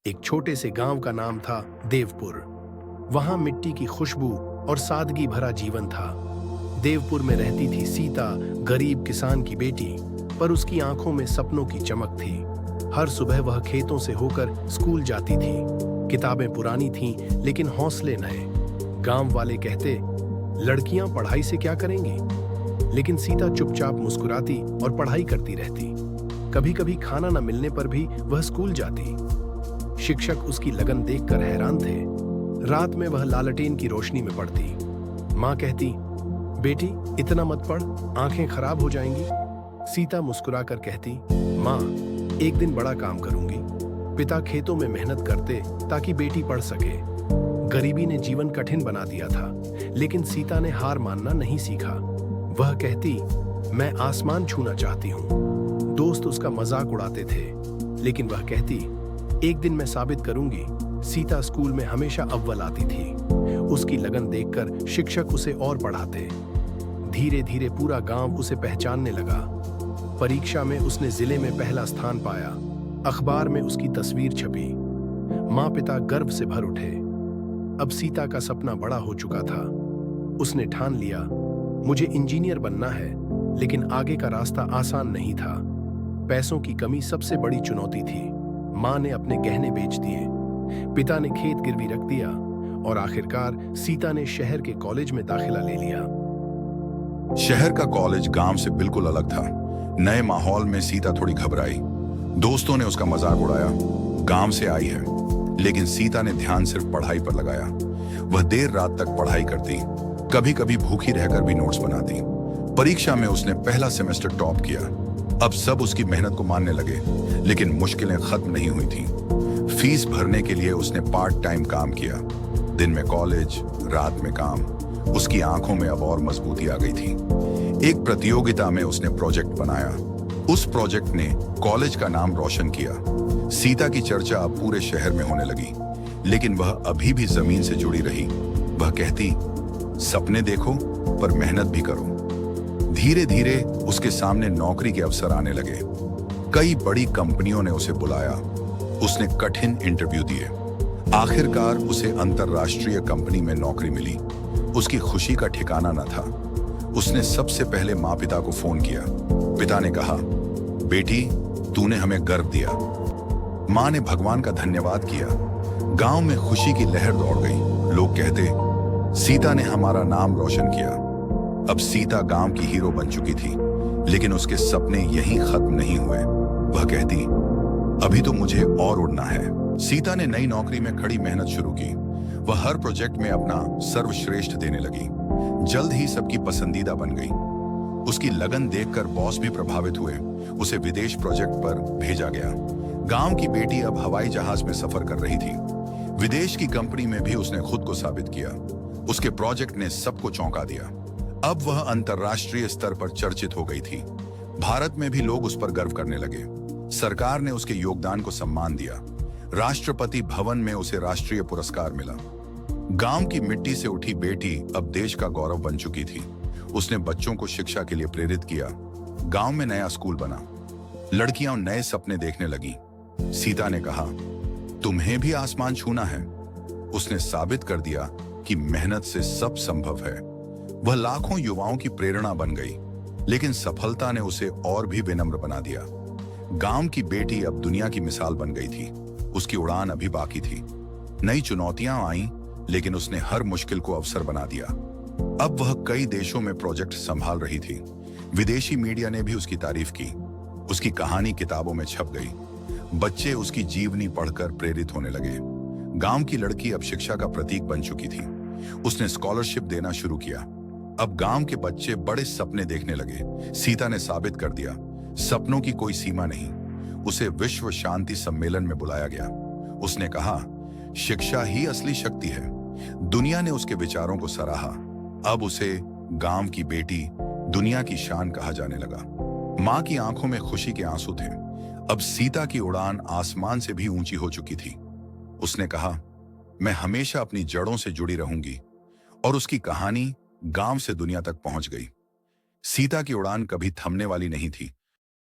एक छोटे से गांव का नाम था देवपुर। वहां मिट्टी की खुशबू और सादगी भरा जीवन था। देवपुर में रहती थी सीता, गरीब किसान की बेटी, पर उसकी आंखों में सपनों की चमक थी। हर सुबह वह खेतों से होकर स्कूल जाती थी। किताबें पुरानी थीं, लेकिन हौसले नए। गांव वाले कहते, लड़कियां पढ़ाई से क्या करेंगी? लेकिन सीता चुपचाप मुस्कुराती और पढ़ाई करती रहती। कभी कभी खाना न मिलने पर भी वह स्कूल जाती। शिक्षक उसकी लगन देखकर हैरान थे। रात में वह लालटेन की रोशनी में पढ़ती। माँ कहती, बेटी इतना मत पढ़, आंखें खराब हो जाएंगी। सीता मुस्कुराकर कहती, माँ एक दिन बड़ा काम करूंगी। पिता खेतों में मेहनत करते ताकि बेटी पढ़ सके। गरीबी ने जीवन कठिन बना दिया था, लेकिन सीता ने हार मानना नहीं सीखा। वह कहती, मैं आसमान छूना चाहती हूँ। दोस्त उसका मजाक उड़ाते थे, लेकिन वह कहती, एक दिन मैं साबित करूंगी। सीता स्कूल में हमेशा अव्वल आती थी। उसकी लगन देखकर शिक्षक उसे और पढ़ाते। धीरे धीरे पूरा गांव उसे पहचानने लगा। परीक्षा में उसने जिले में पहला स्थान पाया। अखबार में उसकी तस्वीर छपी। माँ पिता गर्व से भर उठे। अब सीता का सपना बड़ा हो चुका था। उसने ठान लिया, मुझे इंजीनियर बनना है। लेकिन आगे का रास्ता आसान नहीं था। पैसों की कमी सबसे बड़ी चुनौती थी। माँ ने अपने गहने बेच दिए, पिता ने खेत गिरवी रख दिया, और आखिरकार सीता ने शहर के कॉलेज में दाखिला ले लिया। शहर का कॉलेज गांव से बिल्कुल अलग था। नए माहौल में सीता थोड़ी घबराई। दोस्तों ने उसका मजाक उड़ाया, गांव से आई है। लेकिन सीता ने ध्यान सिर्फ पढ़ाई पर लगाया। वह देर रात तक पढ़ाई करती, कभी कभी भूखी रहकर भी नोट्स बनाती। परीक्षा में उसने पहला सेमेस्टर टॉप किया। अब सब उसकी मेहनत को मानने लगे, लेकिन मुश्किलें खत्म नहीं हुई थी। फीस भरने के लिए उसने पार्ट टाइम काम किया। दिन में कॉलेज, रात में काम। उसकी आंखों में अब और मजबूती आ गई थी। एक प्रतियोगिता में उसने प्रोजेक्ट बनाया। उस प्रोजेक्ट ने कॉलेज का नाम रोशन किया। सीता की चर्चा अब पूरे शहर में होने लगी, लेकिन वह अभी भी जमीन से जुड़ी रही। वह कहती, सपने देखो पर मेहनत भी करो। धीरे धीरे उसके सामने नौकरी के अवसर आने लगे। कई बड़ी कंपनियों ने उसे बुलाया। उसने कठिन इंटरव्यू दिए। आखिरकार उसे अंतरराष्ट्रीय कंपनी में नौकरी मिली। उसकी खुशी का ठिकाना न था। उसने सबसे पहले माँ पिता को फोन किया। पिता ने कहा, बेटी तूने हमें गर्व दिया। माँ ने भगवान का धन्यवाद किया। गांव में खुशी की लहर दौड़ गई। लोग कहते, सीता ने हमारा नाम रोशन किया। अब सीता गांव की हीरो बन चुकी थी, लेकिन उसके सपने यहीं खत्म नहीं हुए। वह कहती, अभी तो मुझे और उड़ना है। सीता ने नई नौकरी में कड़ी मेहनत शुरू की। वह हर प्रोजेक्ट में अपना सर्वश्रेष्ठ देने लगी। जल्द ही सबकी पसंदीदा बन गई। उसकी लगन देखकर बॉस भी प्रभावित हुए। उसे विदेश प्रोजेक्ट पर भेजा गया। गांव की बेटी अब हवाई जहाज में सफर कर रही थी। विदेश की कंपनी में भी उसने खुद को साबित किया। उसके प्रोजेक्ट ने सबको चौंका दिया। अब वह अंतर्राष्ट्रीय स्तर पर चर्चित हो गई थी। भारत में भी लोग उस पर गर्व करने लगे। सरकार ने उसके योगदान को सम्मान दिया। राष्ट्रपति भवन में उसे राष्ट्रीय पुरस्कार मिला। गांव की मिट्टी से उठी बेटी अब देश का गौरव बन चुकी थी। उसने बच्चों को शिक्षा के लिए प्रेरित किया। गांव में नया स्कूल बना। लड़कियां नए सपने देखने लगी। सीता ने कहा, तुम्हें भी आसमान छूना है। उसने साबित कर दिया कि मेहनत से सब संभव है। वह लाखों युवाओं की प्रेरणा बन गई, लेकिन सफलता ने उसे और भी विनम्र बना दिया। गांव की बेटी अब दुनिया की मिसाल बन गई थी। उसकी उड़ान अभी बाकी थी। नई चुनौतियां आईं, लेकिन उसने हर मुश्किल को अवसर बना दिया। अब वह कई देशों में प्रोजेक्ट संभाल रही थी। विदेशी मीडिया ने भी उसकी तारीफ की। उसकी कहानी किताबों में छप गई। बच्चे उसकी जीवनी पढ़कर प्रेरित होने लगे। गांव की लड़की अब शिक्षा का प्रतीक बन चुकी थी। उसने स्कॉलरशिप देना शुरू किया। अब गांव के बच्चे बड़े सपने देखने लगे। सीता ने साबित कर दिया, सपनों की कोई सीमा नहीं। उसे विश्व शांति सम्मेलन में बुलाया गया। उसने कहा, शिक्षा ही असली शक्ति है। दुनिया ने उसके विचारों को सराहा। अब उसे गांव की बेटी, दुनिया की शान कहा जाने लगा। माँ की आंखों में खुशी के आंसू थे। अब सीता की उड़ान आसमान से भी ऊंची हो चुकी थी। उसने कहा, मैं हमेशा अपनी जड़ों से जुड़ी रहूंगी। और उसकी कहानी गांव से दुनिया तक पहुंच गई। सीता की उड़ान कभी थमने वाली नहीं थी।